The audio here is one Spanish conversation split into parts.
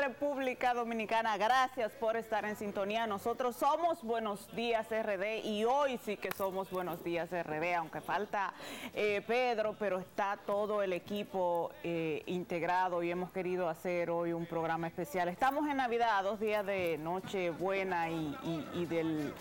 República Dominicana, gracias por estar en sintonía. Nosotros somos Buenos Días RD y hoy sí que somos Buenos Días RD, aunque falta Pedro, pero está todo el equipo integrado y hemos querido hacer hoy un programa especial. Estamos en Navidad, 2 días de Nochebuena y del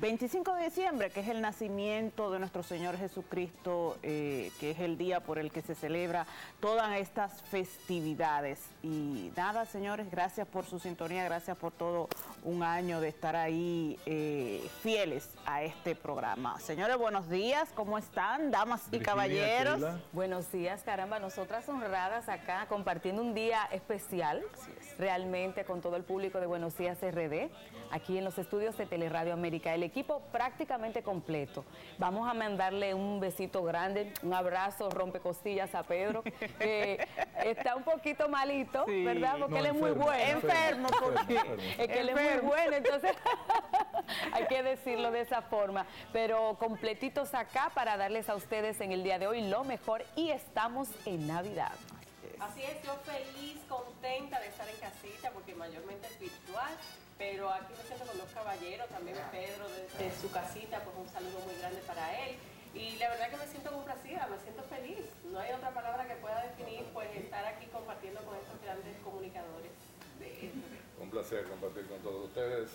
25 de diciembre, que es el nacimiento de nuestro Señor Jesucristo, que es el día por el que se celebra todas estas festividades. Y nada, señores, gracias por su sintonía, gracias por todo un año de estar ahí fieles a este programa. Señores, buenos días, ¿cómo están? Damas y caballeros. Buenos días, caramba, nosotras honradas acá compartiendo un día especial, realmente con todo el público de Buenos Días RD, aquí en los estudios de Teleradio América, el equipo prácticamente completo. Vamos a mandarle un besito grande, un abrazo rompecostillas a Pedro, que está un poquito malito, sí, ¿verdad? Porque él es muy bueno. Enfermo, porque es que él es muy bueno, entonces hay que decirlo de esa forma. Pero completitos acá para darles a ustedes en el día de hoy lo mejor y estamos en Navidad. Así es, yo feliz, contenta de estar en casita porque mayormente es virtual, pero aquí me siento con dos caballeros, también Pedro desde su casita, pues un saludo muy grande para él. Y la verdad que me siento complacida, me siento feliz. No hay otra palabra que pueda definir pues estar aquí compartiendo con estos grandes comunicadores. Un placer compartir con todos ustedes,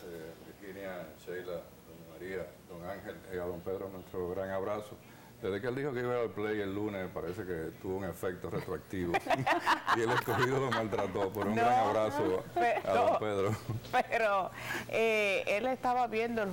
Virginia, Sheila, doña María, don Ángel, a don Pedro, nuestro gran abrazo. Desde que él dijo que iba al play el lunes, parece que tuvo un efecto retroactivo. Y el escogido lo maltrató. Por un gran abrazo a don Pedro. Pero él estaba viendo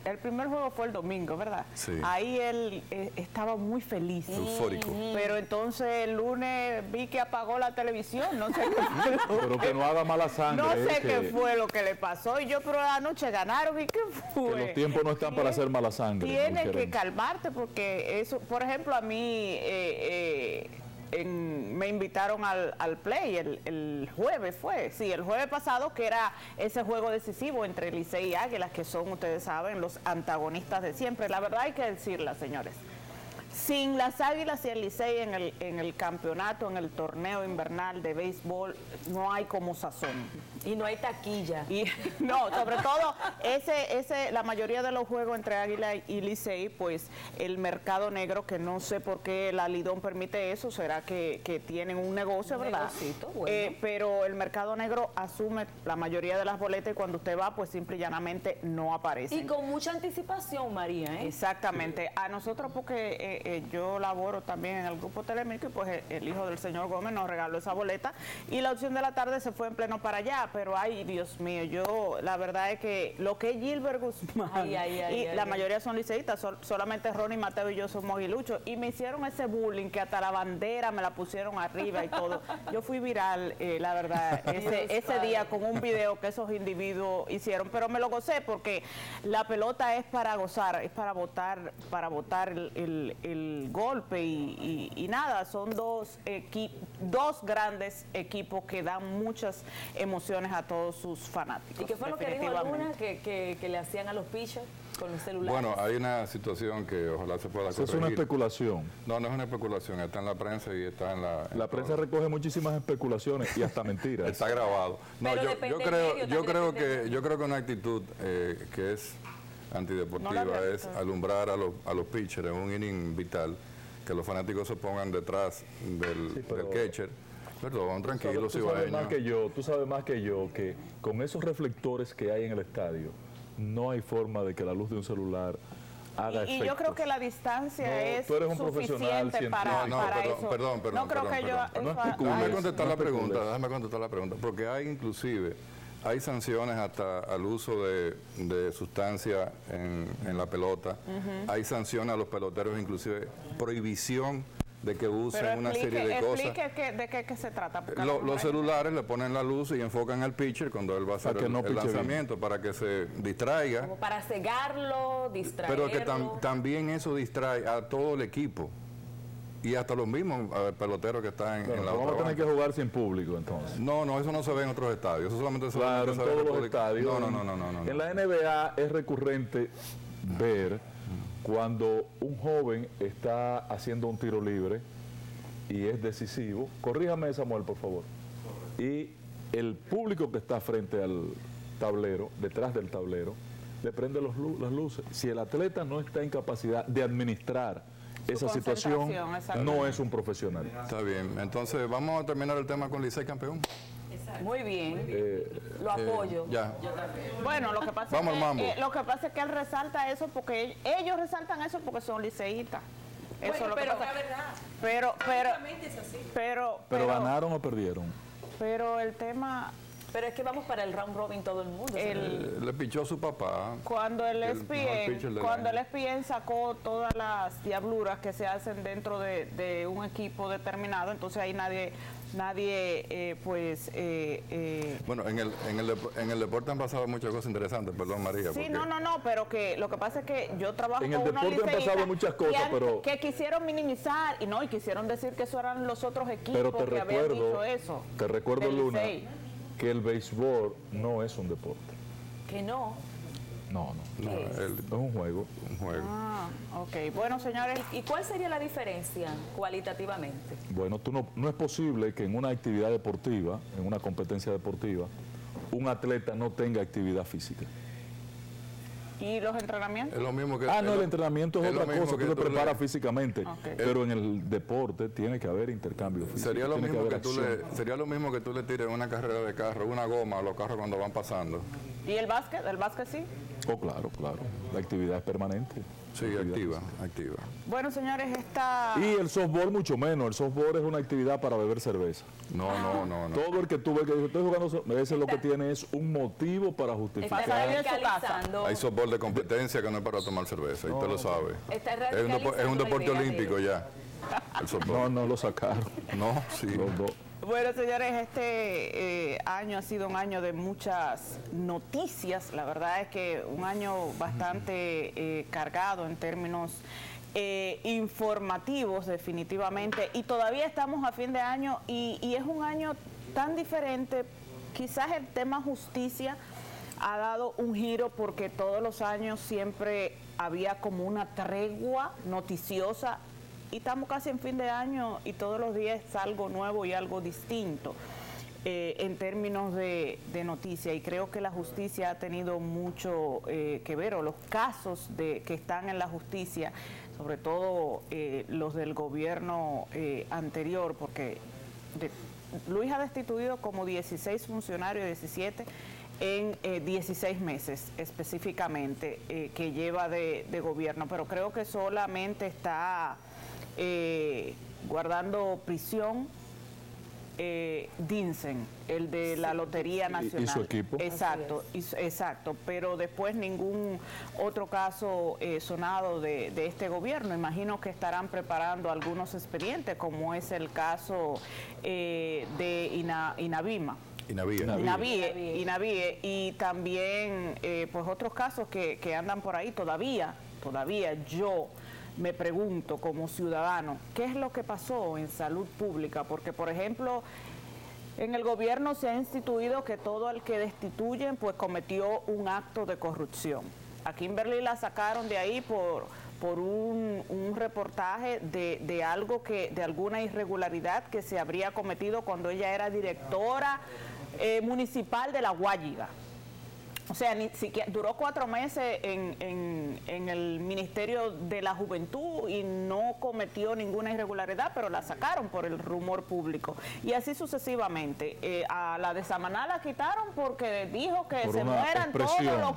el primer juego fue el domingo, ¿verdad? Sí. Ahí él estaba muy feliz. Eufórico. Pero entonces el lunes vi que apagó la televisión, no sé qué fue. Pero que no haga mala sangre. No sé qué fue lo que le pasó. Y yo, pero anoche ganaron, ¿y qué fue? Que los tiempos no están para hacer mala sangre. Tienes que calmarte porque eso, por ejemplo, a mí me invitaron al play el jueves fue, sí, el jueves pasado, que era ese juego decisivo entre Licey y Águilas, que son, ustedes saben, los antagonistas de siempre. La verdad hay que decirla, señores. Sin las Águilas y el Licey en el campeonato, en el torneo invernal de béisbol, no hay como sazón. Y no hay taquilla. Y, no, sobre todo, la mayoría de los juegos entre Águila y Licey, pues el mercado negro, que no sé por qué la Lidón permite eso, será que tienen un negocio, ¿verdad? Bueno. Pero el mercado negro asume la mayoría de las boletas y cuando usted va, pues simple y llanamente no aparecen. Y con mucha anticipación, María, ¿eh? Exactamente. A nosotros, porque yo laboro también en el grupo Telemicro y pues el hijo del señor Gómez nos regaló esa boleta y la opción de la tarde se fue en pleno para allá, pero ay, Dios mío, yo la verdad es que lo que es Gilbert Guzmán y la mayoría son liceístas, solamente Ronnie, Mateo y yo somos aguiluchos y me hicieron ese bullying que hasta la bandera me la pusieron arriba y todo. Yo fui viral, la verdad, ese día con un video que esos individuos hicieron, pero me lo gocé porque la pelota es para gozar, es para botar el golpe y nada, son dos grandes equipos que dan muchas emociones a todos sus fanáticos. ¿Y qué fue lo que dijo alguna que le hacían a los pitchers con los celulares? Bueno, hay una situación que ojalá se pueda corregir. Eso es una especulación. No, no es una especulación, está en la prensa y está en la... La prensa recoge muchísimas especulaciones y hasta mentiras. Está grabado. No, yo creo que una actitud que es antideportiva es alumbrar a los pitchers en un inning vital, que los fanáticos se pongan detrás del catcher. Perdón, tranquilo, tú sabes más que yo que con esos reflectores que hay en el estadio, no hay forma de que la luz de un celular haga efecto. Y yo creo que la distancia es tú eres un profesional suficiente para eso. Perdón. Déjame contestar la pregunta, porque hay inclusive... Hay sanciones hasta al uso de sustancia en la pelota. Hay sanciones a los peloteros, inclusive prohibición de que usen una serie de cosas. Explique de qué se trata. Los celulares le ponen la luz y enfocan al pitcher cuando él va a hacer el lanzamiento para que se distraiga. Como para cegarlo, distraerlo. Pero que también eso distrae a todo el equipo. Y hasta los mismos peloteros que están en la otra vamos a tener que jugar sin público entonces. No, eso no se ve en otros estadios. Eso solamente se ve en todos los estadios. No. En la NBA es recurrente ver cuando un joven está haciendo un tiro libre y es decisivo. Corríjame, Samuel, por favor. Y el público que está frente al tablero, detrás del tablero, le prende las luces. Si el atleta no está en capacidad de administrar esa situación, no es un profesional. Está bien, entonces vamos a terminar el tema con Licey campeón. Muy bien, lo apoyo. Ya. Bueno, lo que pasa Vamos al es mambo. que, lo que pasa es que él resalta eso porque ellos resaltan eso porque son liceístas. Eso es lo que pero pasa. es verdad. Pero Prácticamente es así. Pero ganaron o perdieron. Pero el tema, Pero es que vamos para el round robin todo el mundo. Le pichó su papá. cuando el mejor pitcher del año. ESPN sacó todas las diabluras que se hacen dentro de un equipo determinado, entonces ahí nadie Bueno, en el deporte han pasado muchas cosas interesantes, perdón María. sí, porque no, pero que lo que pasa es que yo trabajo En el con unos deporte han liceístas pasado muchas cosas, pero- que quisieron minimizar y quisieron decir que eso eran los otros equipos Pero te que habían dicho recuerdo, eso. te recuerdo, del Luna, Licey. que el béisbol no es un deporte. Que no. No. no, Es un juego. un juego. Ah, ok. Bueno, señores, ¿Y cuál sería la diferencia cualitativamente? Bueno, no es posible que en una actividad deportiva, en una competencia deportiva, un atleta no tenga actividad física. ¿y los entrenamientos? Es lo mismo que... No, el entrenamiento es lo otra mismo cosa, que tú te tú preparas físicamente, Ok. pero en el deporte tiene que haber intercambio físico. Sería lo, tiene mismo haber que tú acción. sería lo mismo que tú le tires una carrera de carro, una goma a los carros cuando van pasando. ¿Y el básquet? ¿El básquet sí? Oh, claro. La actividad es permanente. Sí, Actividad activa. Bueno, señores, esta... Y el softball mucho menos. El softball es una actividad para beber cerveza. No. Todo el que tú ves que dice, estoy jugando, ese lo que tiene es un motivo para Está justificar. Pasar en su casa. radicalizando. Hay softball de competencia que no es para tomar cerveza, y usted lo sabe. Está Es un radicalizando deporte la idea olímpico ya. El softball. No lo sacaron. No, sí. Los dos. Bueno, señores, este año ha sido un año de muchas noticias. La verdad es que un año bastante cargado en términos informativos, definitivamente. Y todavía estamos a fin de año y es un año tan diferente. Quizás el tema justicia ha dado un giro porque todos los años siempre había como una tregua noticiosa. Y estamos casi en fin de año y todos los días es algo nuevo y algo distinto en términos de noticia. Y creo que la justicia ha tenido mucho que ver, o los casos que están en la justicia, sobre todo los del gobierno anterior, porque Luis ha destituido como 16 funcionarios, 17 en 16 meses específicamente que lleva de gobierno, pero creo que solamente está guardando prisión Dinsen, el de la Lotería Nacional. ¿Y su equipo? Exacto, exacto, pero después ningún otro caso sonado de este gobierno. Imagino que estarán preparando algunos expedientes, como es el caso de Inavima. Inavie, y también pues otros casos que andan por ahí todavía yo me pregunto como ciudadano, ¿qué es lo que pasó en salud pública? Porque, por ejemplo, en el gobierno se ha instituido que todo el que destituyen pues cometió un acto de corrupción. A Kimberly la sacaron de ahí por un reportaje de algo de alguna irregularidad que se habría cometido cuando ella era directora municipal de La Guayiga. O sea, ni siquiera duró 4 meses en el Ministerio de la Juventud y no cometió ninguna irregularidad, pero la sacaron por el rumor público. Y así sucesivamente. A la de Samaná la quitaron porque dijo que Por se una mueran expresión. todos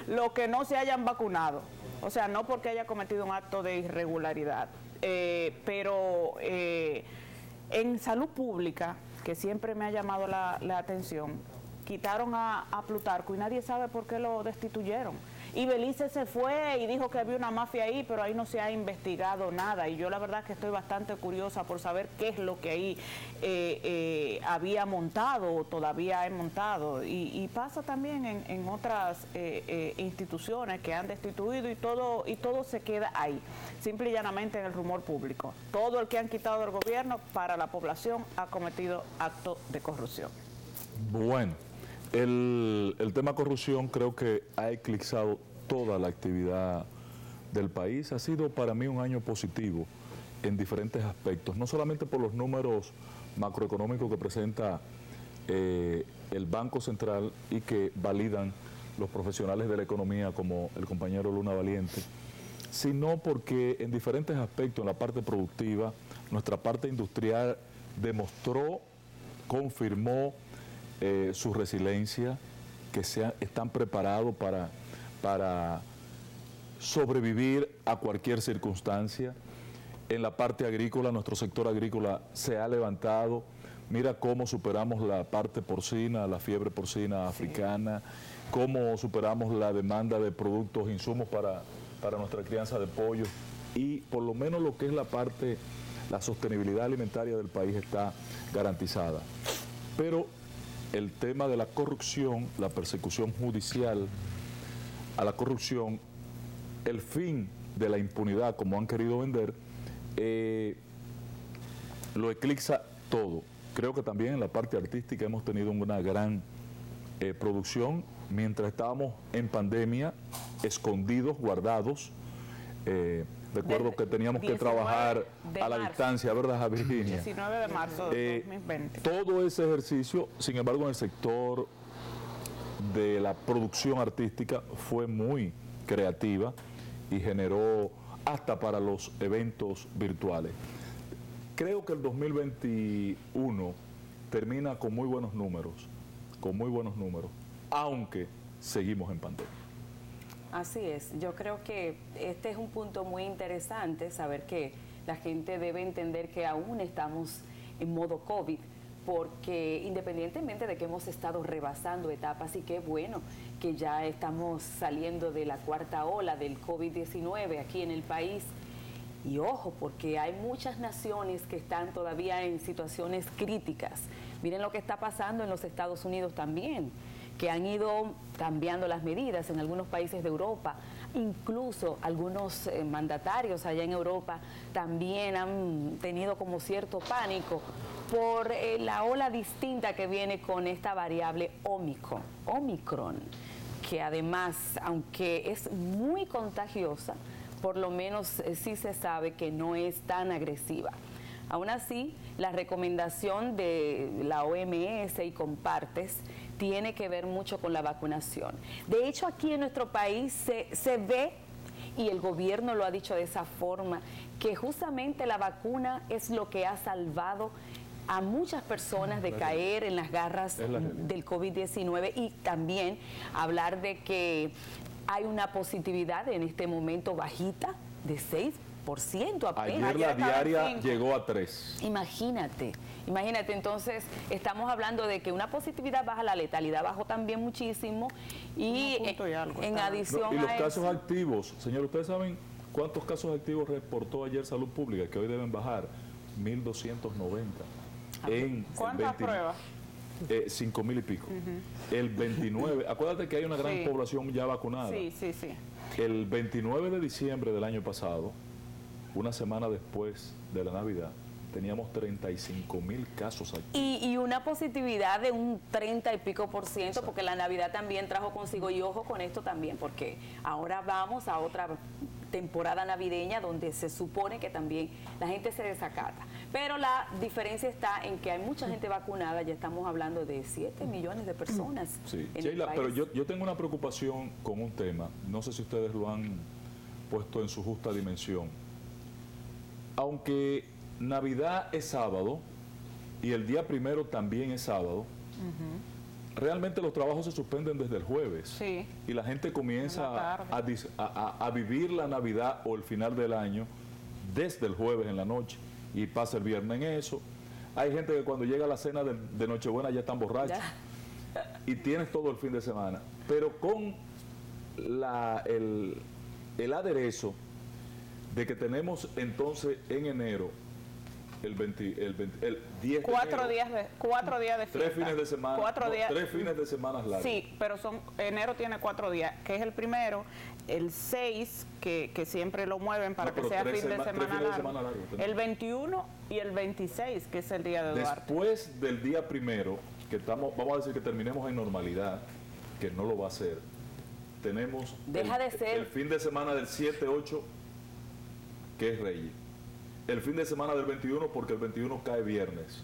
los que no se hayan vacunado. O sea, no porque haya cometido un acto de irregularidad. Pero en salud pública, que siempre me ha llamado la atención, quitaron a Plutarco y nadie sabe por qué lo destituyeron. Y Belice se fue y dijo que había una mafia ahí, pero ahí no se ha investigado nada. Y yo la verdad que estoy bastante curiosa por saber qué es lo que ahí había montado o todavía ha montado. Y pasa también en otras instituciones que han destituido y todo se queda ahí, simple y llanamente en el rumor público. Todo el que han quitado del gobierno para la población ha cometido acto de corrupción. Bueno, el tema corrupción creo que ha eclipsado toda la actividad del país. Ha sido para mí un año positivo en diferentes aspectos, no solamente por los números macroeconómicos que presenta el Banco Central y que validan los profesionales de la economía como el compañero Luna Valiente, sino porque en diferentes aspectos, en la parte productiva, nuestra parte industrial demostró, confirmó su resiliencia, que están preparados para sobrevivir a cualquier circunstancia. En la parte agrícola, nuestro sector agrícola se ha levantado. Mira cómo superamos la parte porcina, la fiebre porcina africana, cómo superamos la demanda de productos, insumos para nuestra crianza de pollo, y por lo menos lo que es la sostenibilidad alimentaria del país está garantizada. Pero el tema de la corrupción, la persecución judicial a la corrupción, el fin de la impunidad, como han querido vender, lo eclipsa todo. Creo que también en la parte artística hemos tenido una gran producción. Mientras estábamos en pandemia, escondidos, guardados, recuerdo que teníamos que trabajar a la distancia, ¿verdad, Virginia? 19 de marzo de 2020. Todo ese ejercicio, sin embargo, en el sector de la producción artística fue muy creativa y generó hasta para los eventos virtuales. Creo que el 2021 termina con muy buenos números, aunque seguimos en pandemia. Así es, yo creo que este es un punto muy interesante, saber que la gente debe entender que aún estamos en modo COVID, porque independientemente de que hemos estado rebasando etapas, y qué bueno que ya estamos saliendo de la cuarta ola del COVID-19 aquí en el país, y ojo, porque hay muchas naciones que están todavía en situaciones críticas. Miren lo que está pasando en los Estados Unidos también, que han ido cambiando las medidas en algunos países de Europa. Incluso algunos mandatarios allá en Europa también han tenido como cierto pánico por la ola distinta que viene con esta variable Omicron, que además, aunque es muy contagiosa, por lo menos sí se sabe que no es tan agresiva. Aún así, la recomendación de la OMS y Compartes tiene que ver mucho con la vacunación. De hecho, aquí en nuestro país se ve, y el gobierno lo ha dicho de esa forma, que justamente la vacuna es lo que ha salvado a muchas personas de caer en las garras del COVID-19, y también hablar de que hay una positividad en este momento bajita de 6% apenas. Ayer la diaria llegó a 3. Imagínate, entonces estamos hablando de que una positividad baja, la letalidad bajó también muchísimo, y en adición y los a casos eso, activos, señor, ¿ustedes saben cuántos casos activos reportó ayer Salud Pública, que hoy deben bajar? 1.290. ¿Cuántas pruebas? 5.000 y pico. El 29, acuérdate que hay una gran población ya vacunada. Sí. El 29 de diciembre del año pasado, una semana después de la Navidad, teníamos 35.000 casos activos. y una positividad de un 30 y pico %, porque la Navidad también trajo consigo, y ojo con esto también, porque ahora vamos a otra temporada navideña donde se supone que también la gente se desacata. Pero la diferencia está en que hay mucha gente vacunada, ya estamos hablando de 7 millones de personas. Sí, en Sheila, el país. pero yo tengo una preocupación con un tema, no sé si ustedes lo han puesto en su justa dimensión. Aunque Navidad es sábado y el día primero también es sábado, realmente los trabajos se suspenden desde el jueves. Sí. Y la gente comienza a vivir la Navidad o el final del año desde el jueves en la noche, y pasa el viernes en eso. Hay gente que cuando llega a la cena de Nochebuena ya están borrachos. Y tienes todo el fin de semana. Pero con el aderezo de que tenemos entonces en enero el 10 4 días de fiesta. 3 fines de semana. 4 días. 3 fines de semana largos. Sí, pero enero tiene 4 días, que es el primero, el 6, que siempre lo mueven para que sea fin de semana largo. El 21 y el 26, que es el día de Duarte. Después del día primero, que vamos a decir que terminemos en normalidad, que no lo va a hacer, tenemos el fin de semana del 7-8, que es Reyes. El fin de semana del 21, porque el 21 cae viernes.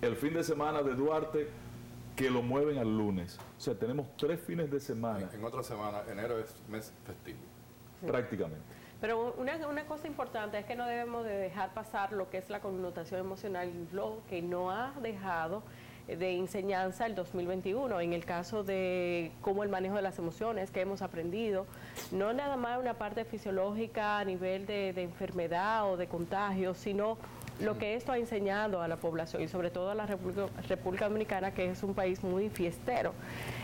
El fin de semana de Duarte, que lo mueven al lunes. O sea, tenemos 3 fines de semana. En otra semana, enero es mes festivo. Sí. Prácticamente. Pero una cosa importante es que no debemos de dejar pasar lo que es la connotación emocional, lo que no ha dejado de enseñanza el 2021, en el caso de cómo el manejo de las emociones que hemos aprendido, no nada más una parte fisiológica a nivel de enfermedad o de contagio, sino lo que esto ha enseñado a la población y sobre todo a la República Dominicana, que es un país muy fiestero.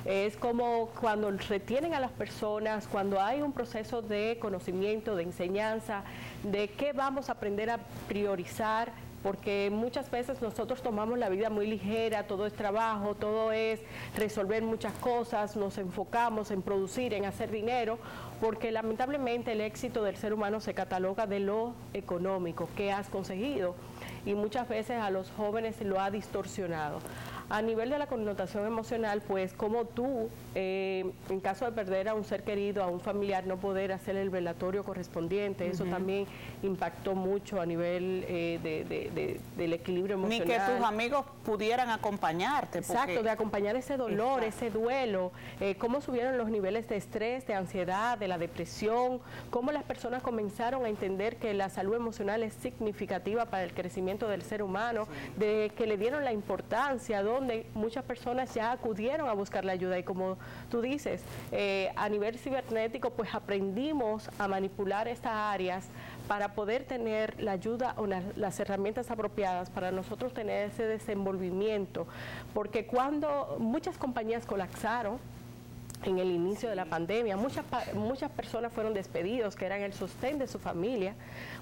Es como cuando retienen a las personas, cuando hay un proceso de conocimiento, de enseñanza, de qué vamos a aprender a priorizar, porque muchas veces nosotros tomamos la vida muy ligera, todo es trabajo, todo es resolver muchas cosas, nos enfocamos en producir, en hacer dinero, porque lamentablemente el éxito del ser humano se cataloga de lo económico, qué has conseguido, y muchas veces a los jóvenes lo ha distorsionado. A nivel de la connotación emocional, pues como tú, en caso de perder a un ser querido, a un familiar, no poder hacer el velatorio correspondiente, eso también impactó mucho a nivel del equilibrio emocional. Ni que tus amigos pudieran acompañarte. Exacto, de acompañar ese dolor, ese duelo, cómo subieron los niveles de estrés, de ansiedad, de la depresión, cómo las personas comenzaron a entender que la salud emocional es significativa para el crecimiento del ser humano, de que le dieron la importancia, donde muchas personas ya acudieron a buscar la ayuda y como tú dices, a nivel cibernético pues aprendimos a manipular estas áreas para poder tener la ayuda o las herramientas apropiadas para nosotros tener ese desenvolvimiento, porque cuando muchas compañías colapsaron en el inicio de la pandemia, muchas personas fueron despedidos, que eran el sostén de su familia,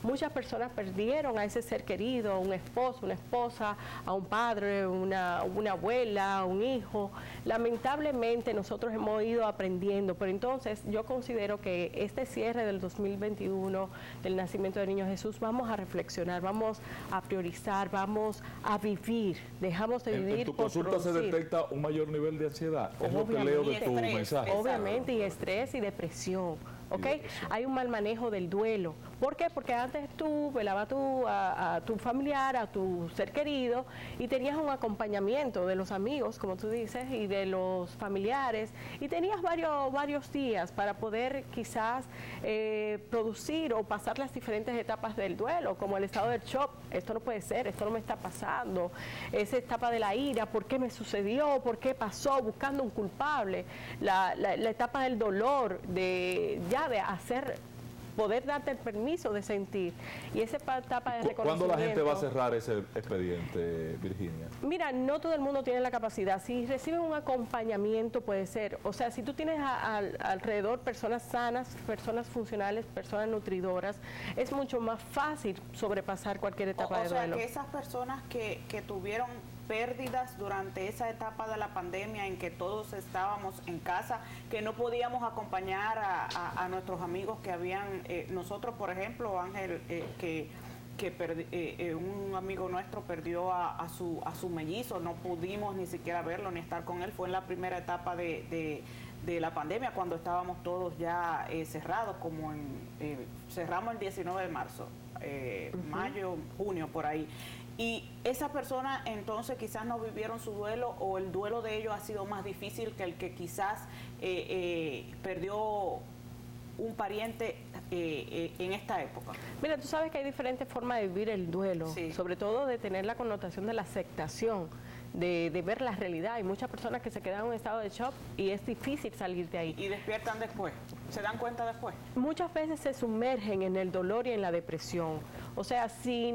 muchas personas perdieron a ese ser querido, a un esposo, una esposa, a un padre, una abuela, un hijo. Lamentablemente nosotros hemos ido aprendiendo, pero entonces yo considero que este cierre del 2021, del nacimiento del Niño Jesús, vamos a reflexionar, vamos a priorizar, vamos a vivir, dejamos de vivir. ¿En tu consulta se detecta un mayor nivel de ansiedad? Es lo que leo de tu mensaje. Obviamente, y estrés y depresión. ¿Ok? Hay un mal manejo del duelo. ¿Por qué? Porque antes tú velabas a tu familiar, a tu ser querido, y tenías un acompañamiento de los amigos, como tú dices, y de los familiares, y tenías varios días para poder quizás producir o pasar las diferentes etapas del duelo, como el estado del shock. Esto no puede ser, esto no me está pasando. Esa etapa de la ira, ¿por qué me sucedió? ¿Por qué pasó? Buscando un culpable. La etapa del dolor, de poder darte el permiso de sentir. Y esa etapa de reconocimiento. ¿Cuándo la gente va a cerrar ese expediente, Virginia? Mira, no todo el mundo tiene la capacidad. Si reciben un acompañamiento puede ser. O sea, si tú tienes alrededor personas sanas, personas funcionales, personas nutridoras, es mucho más fácil sobrepasar cualquier etapa de duelo. O sea, que esas personas que tuvieron pérdidas durante esa etapa de la pandemia en que todos estábamos en casa, que no podíamos acompañar a nuestros amigos que habían, nosotros por ejemplo, Ángel, un amigo nuestro perdió a su mellizo, no pudimos ni siquiera verlo ni estar con él, fue en la primera etapa de la pandemia cuando estábamos todos ya cerrados, como cerramos el 19 de marzo, mayo, junio, por ahí. Y esa persona entonces quizás no vivieron su duelo o el duelo de ellos ha sido más difícil que el que quizás perdió un pariente en esta época. Mira, tú sabes que hay diferentes formas de vivir el duelo, sobre todo de tener la connotación de la aceptación, de ver la realidad. Hay muchas personas que se quedan en un estado de shock y es difícil salir de ahí. Y despiertan después, se dan cuenta después. Muchas veces se sumergen en el dolor y en la depresión. O sea, si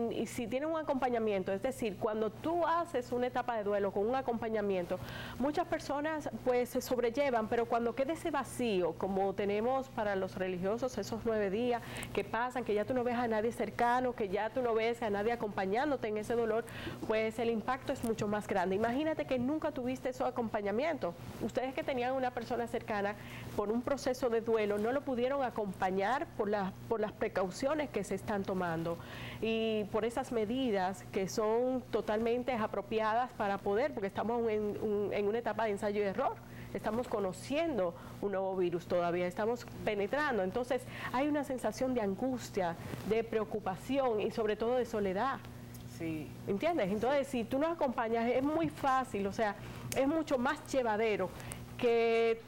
tienen un acompañamiento, es decir, cuando tú haces una etapa de duelo con un acompañamiento, muchas personas pues se sobrellevan, pero cuando queda ese vacío, como tenemos para los religiosos esos 9 días que pasan, que ya tú no ves a nadie cercano, que ya tú no ves a nadie acompañándote en ese dolor, pues el impacto es mucho más grande. Imagínate que nunca tuviste ese acompañamiento. Ustedes que tenían una persona cercana por un proceso de duelo, no lo pudieron acompañar por las precauciones que se están tomando y por esas medidas que son totalmente apropiadas para poder, porque estamos en una etapa de ensayo y error. Estamos conociendo un nuevo virus todavía, estamos penetrando. Entonces hay una sensación de angustia, de preocupación y sobre todo de soledad. Sí. ¿Entiendes? Entonces, si tú nos acompañas, es muy fácil, o sea, es mucho más llevadero que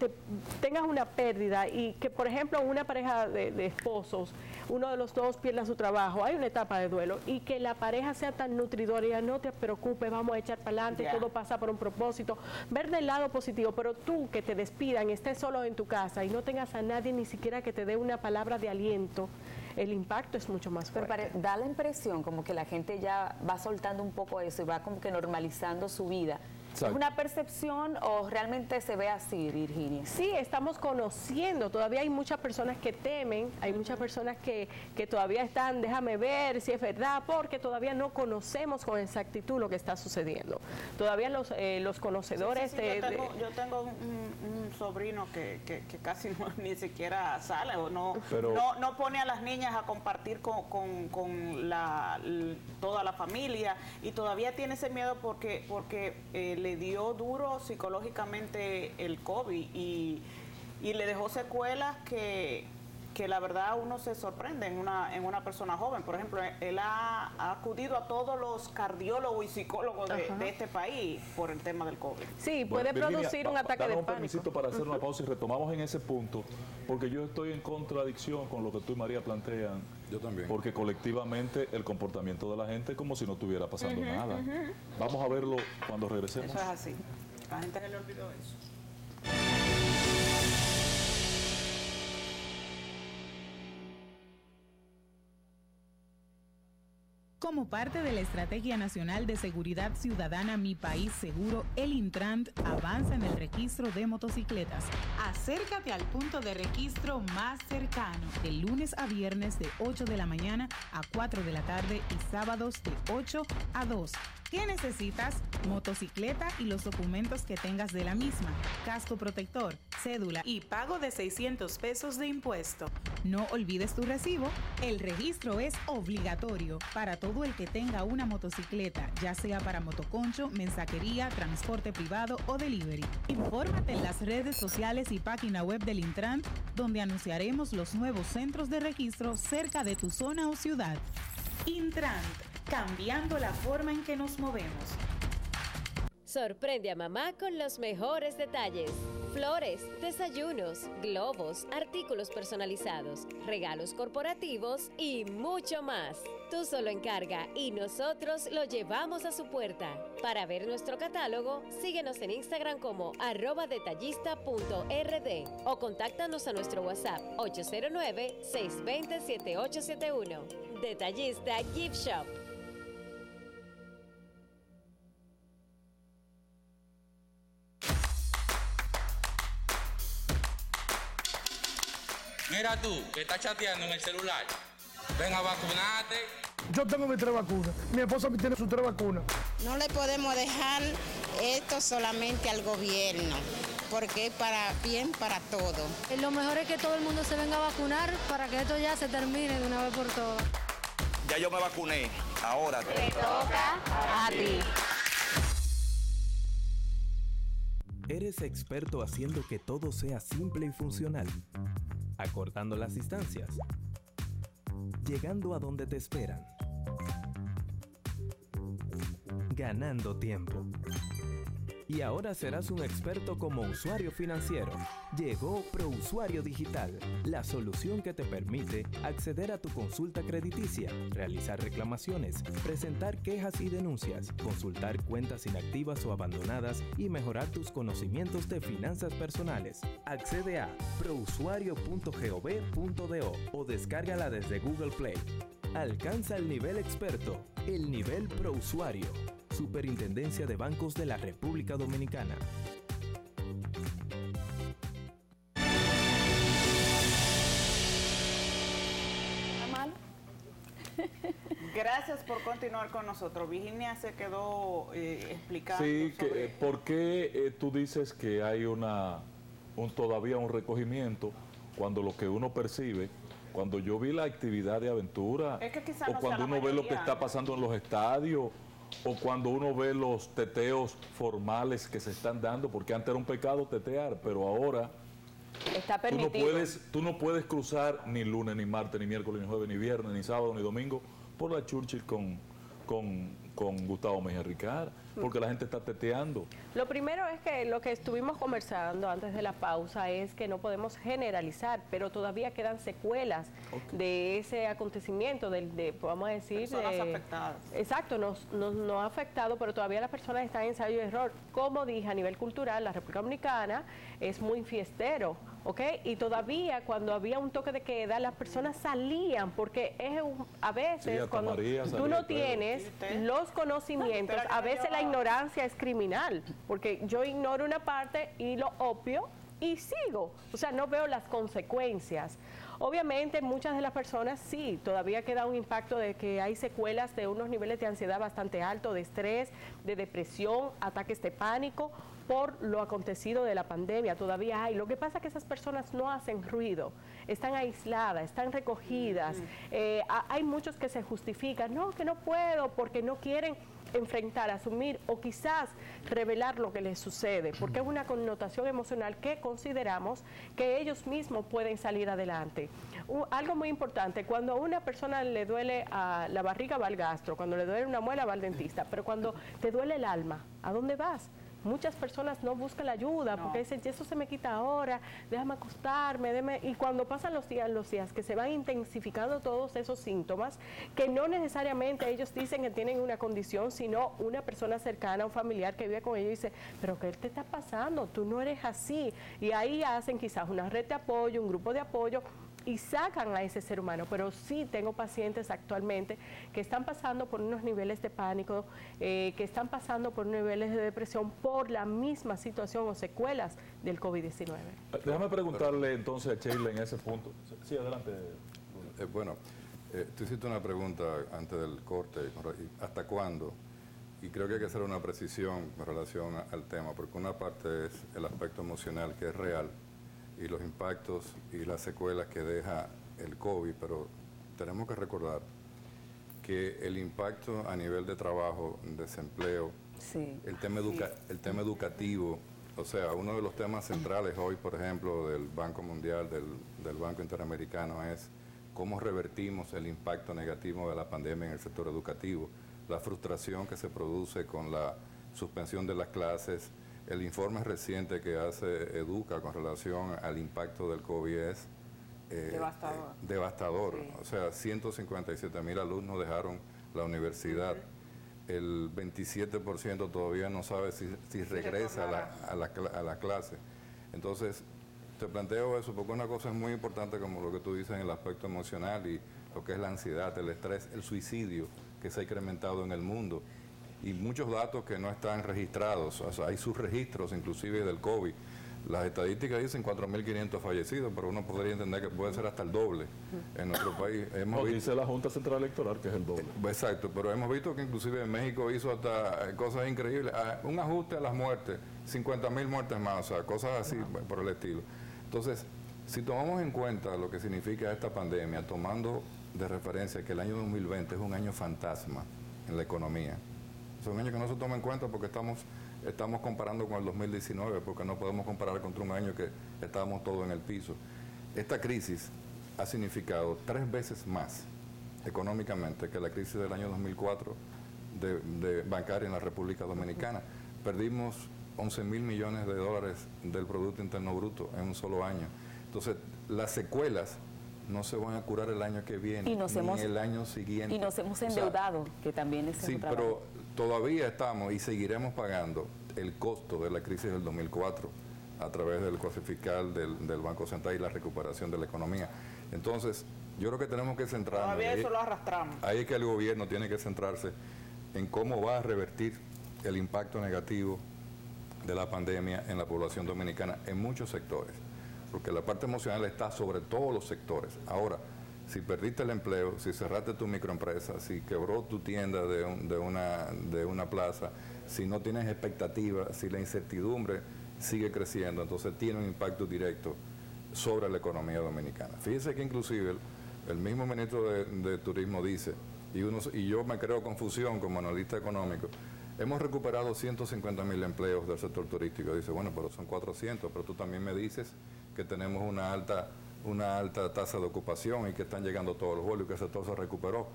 tengas una pérdida y que, por ejemplo, una pareja de esposos, uno de los dos pierda su trabajo, hay una etapa de duelo, y que la pareja sea tan nutridora y no te preocupes, vamos a echar para adelante, todo pasa por un propósito, ver del lado positivo, pero tú que te despidan, estés solo en tu casa y no tengas a nadie ni siquiera que te dé una palabra de aliento, el impacto es mucho más fuerte. Pero da la impresión como que la gente ya va soltando un poco eso y va como que normalizando su vida. Exacto. ¿Es una percepción o realmente se ve así, Virginia? Sí, estamos conociendo, todavía hay muchas personas que temen, hay muchas personas que todavía están, déjame ver si es verdad, porque todavía no conocemos con exactitud lo que está sucediendo. Todavía los conocedores yo tengo un sobrino que casi ni siquiera sale o no pone a las niñas a compartir con toda la familia, y todavía tiene ese miedo porque le dio duro psicológicamente el COVID y le dejó secuelas que la verdad uno se sorprende en una persona joven. Por ejemplo, él ha acudido a todos los cardiólogos y psicólogos de este país por el tema del COVID. Sí, puede producir un ataque de pánico. Un permisito para hacer una pausa y retomamos en ese punto, porque yo estoy en contradicción con lo que tú y María plantean. Yo también. Porque colectivamente el comportamiento de la gente es como si no estuviera pasando nada. Vamos a verlo cuando regresemos. Eso es así. La gente se le olvidó eso. Como parte de la Estrategia Nacional de Seguridad Ciudadana Mi País Seguro, el Intrant avanza en el registro de motocicletas. Acércate al punto de registro más cercano, de lunes a viernes de 8 de la mañana a 4 de la tarde y sábados de 8 a 2. ¿Qué necesitas? Motocicleta y los documentos que tengas de la misma, casco protector, cédula y pago de $600 de impuesto. No olvides tu recibo. El registro es obligatorio para todo el que tenga una motocicleta, ya sea para motoconcho, mensajería, transporte privado o delivery. Infórmate en las redes sociales y página web del Intran, donde anunciaremos los nuevos centros de registro cerca de tu zona o ciudad. Intran, cambiando la forma en que nos movemos. Sorprende a mamá con los mejores detalles. Flores, desayunos, globos, artículos personalizados, regalos corporativos y mucho más. Tú solo encarga y nosotros lo llevamos a su puerta. Para ver nuestro catálogo, síguenos en Instagram como @detallista.rd o contáctanos a nuestro WhatsApp 809-620-7871. Detallista Gift Shop. Mira tú, que estás chateando en el celular. Ven a vacunarte. Yo tengo mis 3 vacunas. Mi esposa tiene sus 3 vacunas. No le podemos dejar esto solamente al gobierno, porque es para bien para todo. Lo mejor es que todo el mundo se venga a vacunar para que esto ya se termine de una vez por todas. Ya yo me vacuné. Ahora te toca a ti. ¿Eres experto haciendo que todo sea simple y funcional? Acortando las distancias, llegando a donde te esperan, ganando tiempo. Y ahora serás un experto como usuario financiero. Llegó ProUsuario Digital, la solución que te permite acceder a tu consulta crediticia, realizar reclamaciones, presentar quejas y denuncias, consultar cuentas inactivas o abandonadas y mejorar tus conocimientos de finanzas personales. Accede a prousuario.gov.do o descárgala desde Google Play. Alcanza el nivel experto, el nivel ProUsuario. Superintendencia de Bancos de la República Dominicana. Gracias por continuar con nosotros. Virginia se quedó explicando. Sí, ¿por qué tú dices que hay todavía un recogimiento cuando lo que uno percibe, cuando yo vi la actividad de aventura, es que o cuando uno ve lo que está pasando en los estadios, o cuando uno ve los teteos formales que se están dando, porque antes era un pecado tetear, pero ahora está permitido. Tú no puedes cruzar ni lunes, ni martes, ni miércoles, ni jueves, ni viernes, ni sábado, ni domingo por la Churchill con con Gustavo Mejía Ricard, porque la gente está teteando. Lo primero es que lo que estuvimos conversando antes de la pausa es que no podemos generalizar, pero todavía quedan secuelas de ese acontecimiento, vamos a decir... Personas afectadas. Exacto, nos ha afectado, pero todavía las personas están en ensayo y error. Como dije, a nivel cultural, la República Dominicana es muy fiestero, ¿ok? Y todavía cuando había un toque de queda, las personas salían, porque a veces cuando tú no tienes los conocimientos, a veces la ignorancia es criminal, porque yo ignoro una parte y lo obvio y sigo, o sea, no veo las consecuencias. Obviamente muchas de las personas sí, todavía queda un impacto de que hay secuelas de unos niveles de ansiedad bastante altos, de estrés, de depresión, ataques de pánico por lo acontecido de la pandemia, todavía hay. Lo que pasa es que esas personas no hacen ruido, están aisladas, están recogidas. Hay muchos que se justifican, no, que no puedo, porque no quieren enfrentar, asumir o quizás revelar lo que les sucede, porque es una connotación emocional que consideramos que ellos mismos pueden salir adelante. Algo muy importante, cuando a una persona le duele a la barriga va al gastro, cuando le duele una muela va al dentista, pero cuando te duele el alma, ¿a dónde vas? Muchas personas no buscan la ayuda porque dicen, eso se me quita ahora, déjame acostarme, y cuando pasan los días que se van intensificando todos esos síntomas, que no necesariamente ellos dicen que tienen una condición, sino una persona cercana, un familiar que vive con ellos y dice, pero ¿qué te está pasando? Tú no eres así. Y ahí hacen quizás una red de apoyo, un grupo de apoyo, y sacan a ese ser humano, pero sí tengo pacientes actualmente que están pasando por unos niveles de pánico, que están pasando por niveles de depresión por la misma situación o secuelas del COVID-19. Déjame preguntarle entonces a Sheila en ese punto. Sí, adelante. Tú hiciste una pregunta antes del corte, ¿hasta cuándo? Y creo que hay que hacer una precisión en relación al tema, porque una parte es el aspecto emocional, que es real, y los impactos y las secuelas que deja el COVID, pero tenemos que recordar que el impacto a nivel de trabajo, desempleo, el tema educativo, o sea, uno de los temas centrales hoy, por ejemplo, del Banco Mundial, del Banco Interamericano, es cómo revertimos el impacto negativo de la pandemia en el sector educativo, la frustración que se produce con la suspensión de las clases. El informe reciente que hace Educa con relación al impacto del COVID es devastador. Sí. O sea, 157,000 alumnos dejaron la universidad. El 27% todavía no sabe si regresa a la clase. Entonces, te planteo eso porque una cosa es muy importante, como lo que tú dices en el aspecto emocional y lo que es la ansiedad, el estrés, el suicidio que se ha incrementado en el mundo. Y muchos datos que no están registrados, o sea, hay subregistros inclusive del COVID. Las estadísticas dicen 4.500 fallecidos, pero uno podría entender que puede ser hasta el doble en nuestro país. Dice la Junta Central Electoral que es el doble. Exacto, pero hemos visto que inclusive en México hizo hasta cosas increíbles, un ajuste a las muertes, 50.000 muertes más, o sea, cosas así por el estilo. Entonces, si tomamos en cuenta lo que significa esta pandemia, tomando de referencia que el año 2020 es un año fantasma en la economía, es un año que no se toma en cuenta porque estamos comparando con el 2019, porque no podemos comparar contra un año que estábamos todos en el piso. Esta crisis ha significado 3 veces más económicamente que la crisis del año 2004 de bancaria en la República Dominicana. Perdimos 11.000 millones de dólares del Producto Interno Bruto en un solo año. Entonces, las secuelas no se van a curar el año que viene, ni el año siguiente. Y nos hemos endeudado, que también es sí, pero todavía estamos y seguiremos pagando el costo de la crisis del 2004 a través del coste fiscal del Banco Central y la recuperación de la economía. Entonces, yo creo que tenemos que centrarnos. Todavía eso lo arrastramos. Ahí es que el gobierno tiene que centrarse en cómo va a revertir el impacto negativo de la pandemia en la población dominicana en muchos sectores, porque la parte emocional está sobre todos los sectores. Ahora, si perdiste el empleo, si cerraste tu microempresa, si quebró tu tienda de una plaza, si no tienes expectativas, si la incertidumbre sigue creciendo, entonces tiene un impacto directo sobre la economía dominicana. Fíjese que inclusive el mismo ministro de Turismo dice, y yo me creo confusión como analista económico, hemos recuperado 150.000 empleos del sector turístico. Dice, bueno, pero son 400, pero tú también me dices que tenemos una alta tasa de ocupación y que están llegando todos los vuelos y que el sector se recuperó.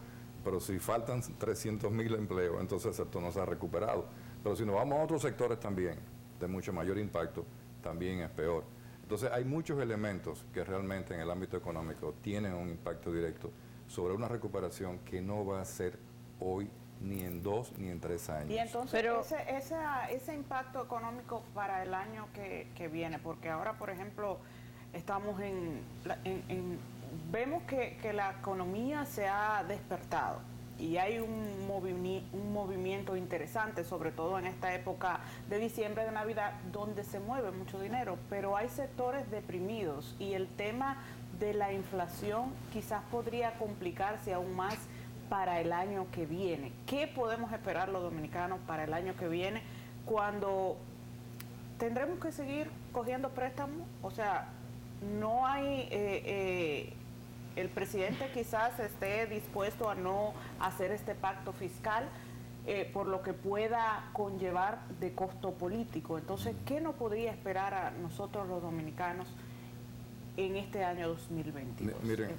pero si faltan 300.000 empleos, entonces el sector no se ha recuperado. Pero si nos vamos a otros sectores también, de mucho mayor impacto, también es peor. Entonces hay muchos elementos que realmente en el ámbito económico tienen un impacto directo sobre una recuperación que no va a ser hoy ni en 2 ni en 3 años. Y entonces ese impacto económico para el año que viene, porque ahora, por ejemplo, estamos vemos que la economía se ha despertado y hay un movimiento interesante, sobre todo en esta época de diciembre, de Navidad, donde se mueve mucho dinero, pero hay sectores deprimidos y el tema de la inflación quizás podría complicarse aún más para el año que viene. ¿Qué podemos esperar los dominicanos para el año que viene cuando tendremos que seguir cogiendo préstamos? O sea, no hay... el presidente quizás esté dispuesto a no hacer este pacto fiscal por lo que pueda conllevar de costo político. Entonces, ¿qué nos podría esperar a nosotros los dominicanos en este año 2022? Miren,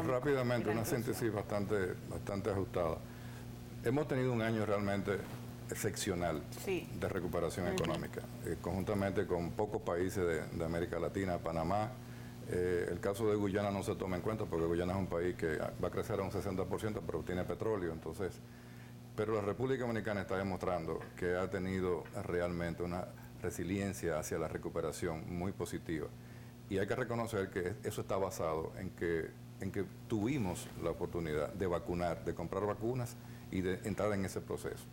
rápidamente, una síntesis bastante ajustada. Hemos tenido un año realmente excepcional de recuperación económica, conjuntamente con pocos países de América Latina, Panamá. El caso de Guyana no se toma en cuenta porque Guyana es un país que va a crecer a un 60%, pero tiene petróleo. Entonces, pero la República Dominicana está demostrando que ha tenido realmente una resiliencia hacia la recuperación muy positiva. Y hay que reconocer que eso está basado en que tuvimos la oportunidad de vacunar, de comprar vacunas y de entrar en ese proceso.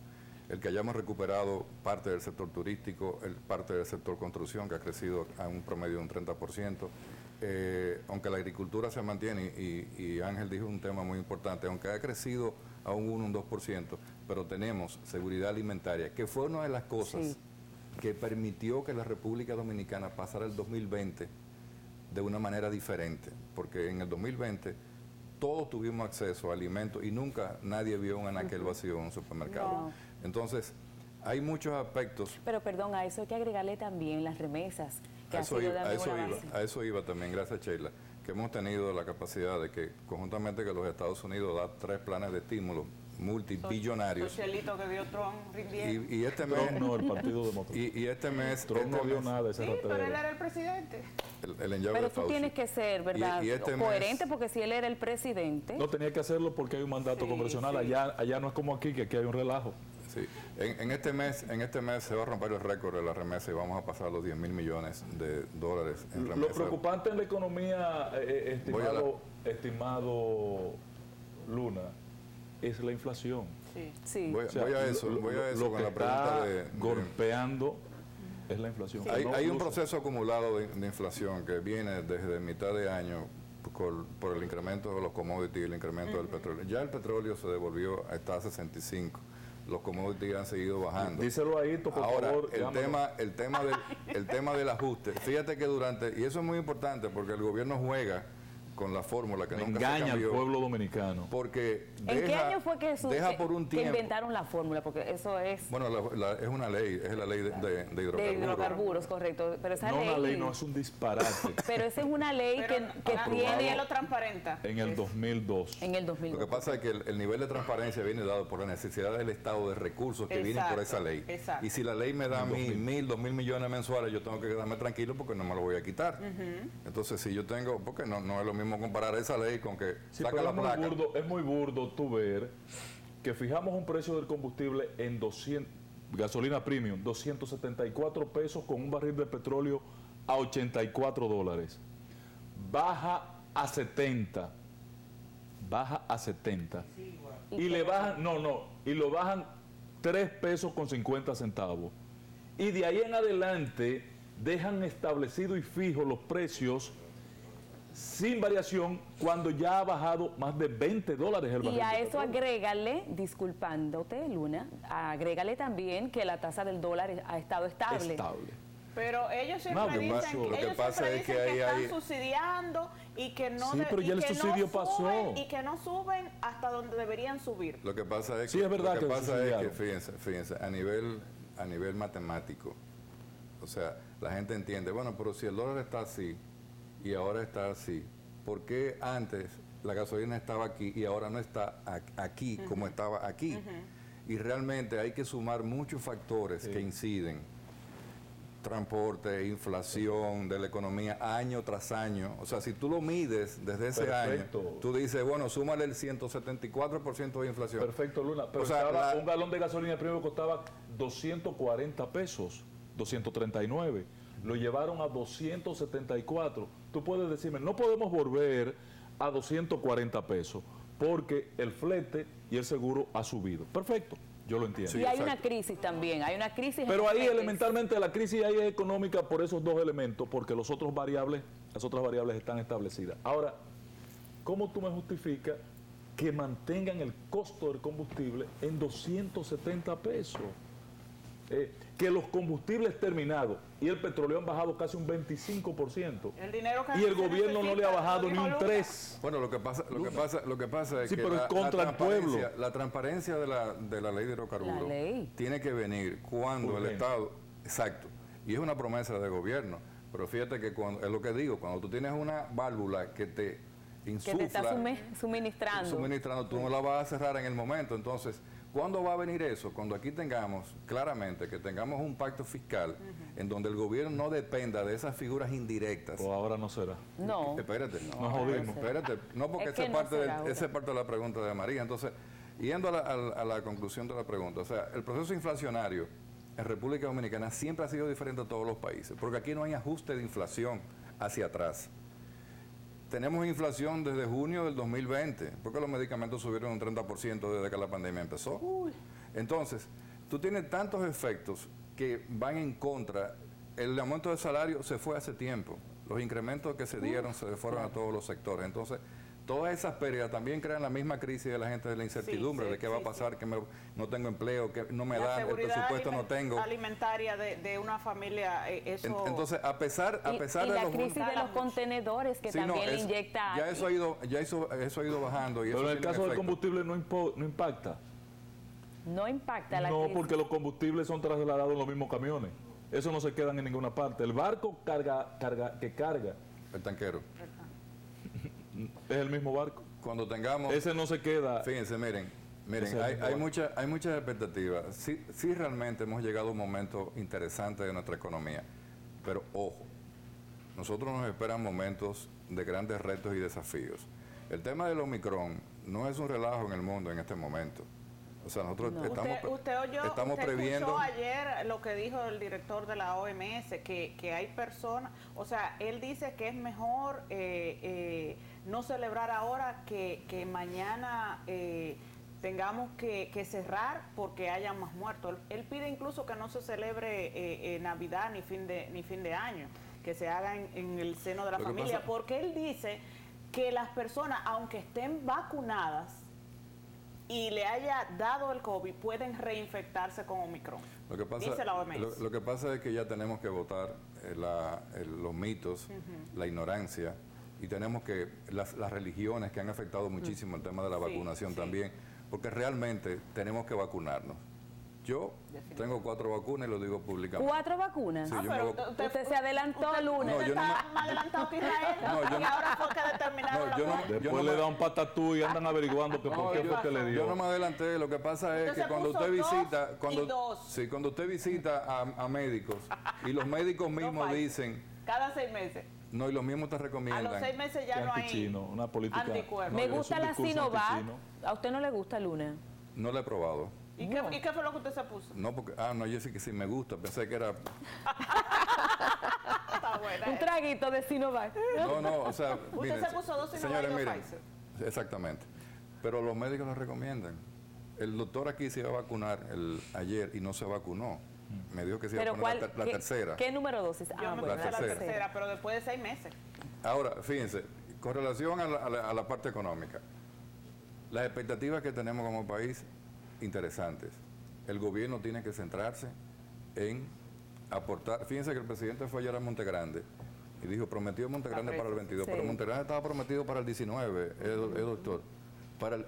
El que hayamos recuperado parte del sector turístico, parte del sector construcción, que ha crecido a un promedio de un 30%, aunque la agricultura se mantiene, y Ángel dijo un tema muy importante, aunque ha crecido a un 1, un 2%, pero tenemos seguridad alimentaria, que fue una de las cosas que permitió que la República Dominicana pasara el 2020 de una manera diferente, porque en el 2020 todos tuvimos acceso a alimentos y nunca nadie vio un anaquel vacío en un supermercado. No. Entonces, hay muchos aspectos. Pero perdón, a eso hay que agregarle también las remesas. Que a eso iba también, gracias Sheila, que hemos tenido la capacidad de que conjuntamente que los Estados Unidos da 3 planes de estímulo multibillonarios. Socialito que dio Trump rindiendo. Y este mes, Trump no, el Partido Demócrata. Y este mes Trump no dio nada de ese ratero. Pero él era el presidente. Pero tú tienes que ser, ¿verdad? Coherente, porque si él era el presidente. No tenía que hacerlo porque hay un mandato congresional. Allá no es como aquí, que aquí hay un relajo. Sí. En este mes se va a romper el récord de la remesa y vamos a pasar los 10.000 millones de dólares en remesa. Lo preocupante en la economía, estimado Luna, es la inflación. Sí. Voy a eso lo con que la pregunta golpeando es la inflación. Hay un proceso acumulado de inflación que viene desde mitad de año por el incremento de los commodities y el incremento del petróleo. Ya el petróleo se devolvió a estar a 65. Los commodities han seguido bajando. Díselo ahí, por favor. El tema del ajuste. Fíjate que y eso es muy importante porque el gobierno juega con la fórmula que nunca se cambió. Engaña al pueblo dominicano. Porque ¿En qué año fue que por un tiempo, que inventaron la fórmula? Porque eso es... Bueno, es una ley, es la ley de hidrocarburos. De hidrocarburos, correcto. Pero esa no, la ley no es un disparate. Pero esa es una ley que tiene... lo transparenta. En el 2002. En el 2002. Lo que pasa es que el nivel de transparencia viene dado por la necesidad del Estado de recursos que vienen por esa ley. Exacto. Y si la ley me da 1.000, 2.000 millones mensuales, yo tengo que quedarme tranquilo porque no me lo voy a quitar. Entonces, si yo tengo... Porque no es lo mismo comparar esa ley con que saca la placa. Es muy burdo tú ver que fijamos un precio del combustible en 200, gasolina premium, 274 pesos con un barril de petróleo a 84 dólares. Baja a 70. Y le bajan, y lo bajan 3 pesos con 50 centavos. Y de ahí en adelante dejan establecido y fijo los precios sin variación cuando ya ha bajado más de 20 dólares el barril. Y a eso agrégale, disculpándote Luna, agrégale también que la tasa del dólar ha estado estable. Pero ellos siempre dicen que están subsidiando y que no y que no suben hasta donde deberían subir. Lo que pasa es que, fíjense, a nivel matemático, o sea, la gente entiende, bueno, pero si el dólar está así y ahora está así, ¿por qué antes la gasolina estaba aquí y ahora no está aquí como estaba aquí. Y realmente hay que sumar muchos factores que inciden. Transporte, inflación de la economía año tras año. O sea, si tú lo mides desde ese año, tú dices, bueno, súmale el 174% de inflación. Perfecto, Luna. Pero o sea, un galón de gasolina primero costaba 240 pesos, 239. Lo llevaron a 274. Tú puedes decirme, no podemos volver a 240 pesos porque el flete y el seguro ha subido. Perfecto. Yo lo entiendo. Y hay una crisis también, hay una crisis. Pero ahí elementalmente la crisis ahí es económica por esos dos elementos, porque las otras variables están establecidas. Ahora, ¿cómo tú me justificas que mantengan el costo del combustible en 270 pesos? Que los combustibles terminados y el petróleo han bajado casi un 25%. El dinero que y el gobierno no le ha bajado ni un 3%. Bueno, lo que pasa es sí, que pero contra el pueblo. La transparencia de la ley de hidrocarburos tiene que venir cuando el Estado... Exacto. Y es una promesa de gobierno. Pero fíjate que es lo que digo, cuando tú tienes una válvula que te insufla... Que te está suministrando. Tú no la vas a cerrar en el momento. Entonces, ¿cuándo va a venir eso? Cuando aquí tengamos, claramente, que tengamos un pacto fiscal en donde el gobierno no dependa de esas figuras indirectas. Pues ahora no será. No. Espérate. No jodimos. Espérate. No, porque esa es parte de la pregunta de María. Entonces, yendo a la conclusión de la pregunta, o sea, el proceso inflacionario en República Dominicana siempre ha sido diferente a todos los países, porque aquí no hay ajuste de inflación hacia atrás. Tenemos inflación desde junio del 2020, porque los medicamentos subieron un 30% desde que la pandemia empezó. Entonces, tú tienes tantos efectos que van en contra. El aumento de salario se fue hace tiempo. Los incrementos que se dieron se fueron a todos los sectores. Entonces, todas esas pérdidas también crean la misma crisis de la gente de la incertidumbre de qué va a pasar, que no tengo empleo, que no me dan, el presupuesto no tengo. Alimentaria de una familia, eso... Entonces, a pesar y de la crisis de los contenedores que también le inyecta... Ya eso ha ido bajando. Pero en el caso del combustible no impacta. No impacta la crisis. No, porque los combustibles son trasladados en los mismos camiones. Eso no se quedan en ninguna parte. El barco que carga. El tanquero. Es el mismo barco. Cuando tengamos... Ese no se queda... Fíjense, miren, hay muchas expectativas. Sí realmente hemos llegado a un momento interesante de nuestra economía. Pero ojo, nosotros nos esperan momentos de grandes retos y desafíos. El tema del Omicron no es un relajo en el mundo en este momento. O sea, nosotros estamos previendo... Escuchó ayer lo que dijo el director de la OMS, que hay personas... O sea, él dice que es mejor no celebrar ahora que mañana tengamos que cerrar porque haya más muertos. Él pide incluso que no se celebre Navidad ni fin de año, que se haga en el seno de la familia, porque él dice que las personas, aunque estén vacunadas, y le haya dado el COVID, pueden reinfectarse con Omicron. Dice la OMS. Lo que pasa es que ya tenemos que votar los mitos, la ignorancia, y tenemos que las religiones que han afectado muchísimo el tema de la vacunación también, porque realmente tenemos que vacunarnos. Yo tengo 4 vacunas y lo digo públicamente. ¿4 vacunas? Sí, usted se adelantó el lunes. Usted está más adelantado que Israel. Y ahora fue que determinaron Después le da un patatú y andan averiguando que por qué fue que le dio. Yo no me adelanté. Lo que pasa es que cuando usted visita... Cuando usted visita a médicos y los médicos mismos dicen... Cada 6 meses. No, y los mismos te recomiendan. A los 6 meses ya no hay una política anticuerpos. Me gusta la Sinovac. ¿A usted no le gusta, Luna? No la he probado. ¿Y qué fue lo que usted se puso? No, porque... yo sí que sí me gusta. Pensé que era... Está buena. Un traguito de Sinovac. No, o sea... Usted se puso 2 Sinovac y 2 Pfizer. Exactamente. Pero los médicos lo recomiendan. El doctor aquí se iba a vacunar ayer y no se vacunó. Me dijo que se iba a poner la tercera. ¿Qué número dosis? Yo me puse la tercera, pero después de 6 meses. Ahora, fíjense, con relación a la parte económica, las expectativas que tenemos como país, interesantes. El gobierno tiene que centrarse en aportar. Fíjense que el presidente fue ayer a Montegrande y dijo, prometió Montegrande para el 22, pero Montegrande estaba prometido para el 19, doctor.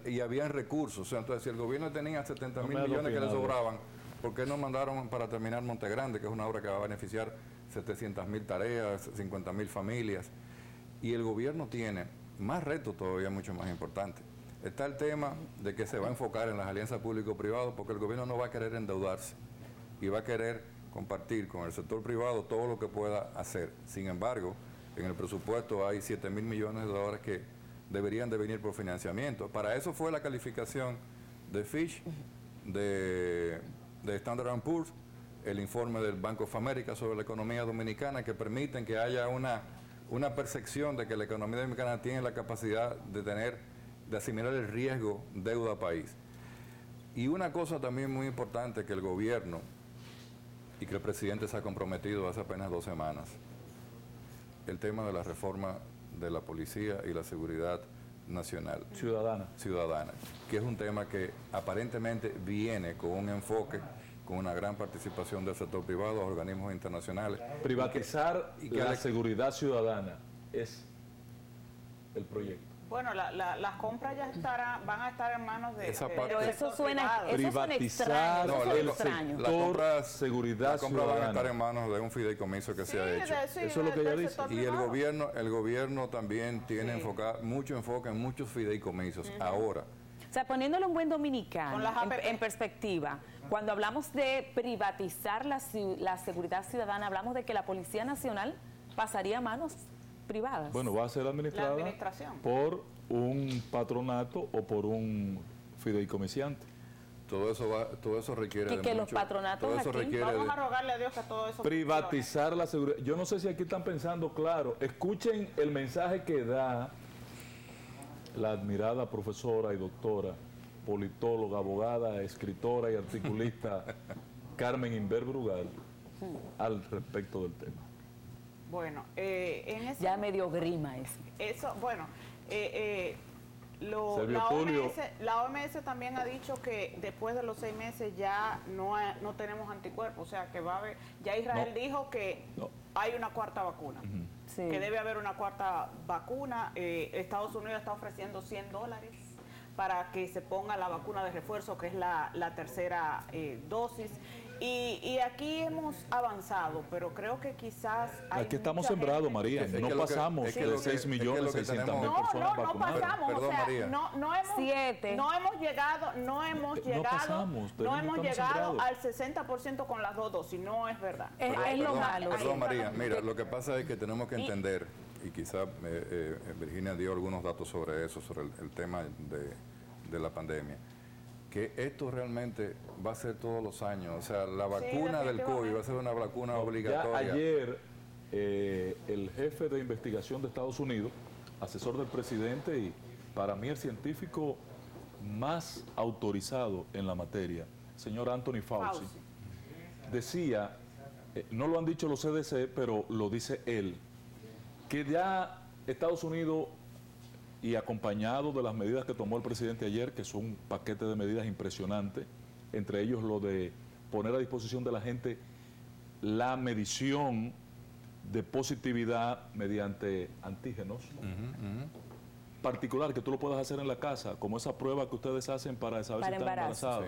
Y habían recursos. O sea, entonces, si el gobierno tenía 70.000 millones que le sobraban, ¿por qué no mandaron para terminar Montegrande, que es una obra que va a beneficiar 700.000 tareas, 50.000 familias? Y el gobierno tiene más retos todavía mucho más importantes. Está el tema de que se va a enfocar en las alianzas público-privadas porque el gobierno no va a querer endeudarse y va a querer compartir con el sector privado todo lo que pueda hacer. Sin embargo, en el presupuesto hay 7.000 millones de dólares que deberían de venir por financiamiento. Para eso fue la calificación de Fitch, de Standard & Poor's, el informe del Bank of America sobre la economía dominicana, que permiten que haya una percepción de que la economía dominicana tiene la capacidad de asimilar el riesgo deuda país. Y una cosa también muy importante que el gobierno y que el presidente se ha comprometido hace apenas 2 semanas, el tema de la reforma de la policía y la seguridad nacional. Ciudadana, que es un tema que aparentemente viene con un enfoque, con una gran participación del sector privado, organismos internacionales. Privatizar la seguridad ciudadana es el proyecto. Bueno, las compras ya van a estar en manos de... Pero eso suena privatizar el sector seguridad ciudadana. Las compras van a estar en manos de un fideicomiso que se ha hecho. Eso es lo que ella dice. Y el gobierno también tiene mucho enfoque en muchos fideicomisos. Ahora, o sea, poniéndolo en buen dominicano, en perspectiva, cuando hablamos de privatizar la seguridad ciudadana, hablamos de que la Policía Nacional pasaría a manos privadas. Bueno, va a ser administrada por un patronato o por un fideicomisante. Todo eso requiere que los patronatos vamos a rogarle a Dios que todo eso privatizar la seguridad. Yo no sé si aquí están pensando claro. Escuchen el mensaje que da la admirada profesora y doctora, politóloga, abogada, escritora y articulista Carmen Inver Brugal al respecto del tema. Bueno, ya me dio grima eso. Eso, bueno, la OMS también ha dicho que después de los 6 meses ya no tenemos anticuerpos, o sea que va a haber, ya Israel dijo que hay una 4ª vacuna, que debe haber una 4ª vacuna. Estados Unidos está ofreciendo $100 para que se ponga la vacuna de refuerzo, que es la 3ª dosis. Y aquí hemos avanzado, pero creo que quizás hay aquí estamos sembrados, María. No pasamos de 6.600.000 personas vacunadas. No pasamos, perdón, o sea, María. no hemos llegado al 60% con las 2 dosis, no es verdad. Es lo malo. Perdón, María, mira, lo que pasa es que tenemos que entender, y quizás Virginia dio algunos datos sobre eso, sobre el tema de la pandemia, que esto realmente va a ser todos los años. O sea, la vacuna del COVID va a ser una vacuna obligatoria. Ya ayer, el jefe de investigación de Estados Unidos, asesor del presidente y para mí el científico más autorizado en la materia, señor Anthony Fauci, decía, no lo han dicho los CDC, pero lo dice él, que ya Estados Unidos, y acompañado de las medidas que tomó el presidente ayer, que son un paquete de medidas impresionantes, entre ellos lo de poner a disposición de la gente la medición de positividad mediante antígenos, particular, que tú lo puedas hacer en la casa, como esa prueba que ustedes hacen para saber si están embarazados.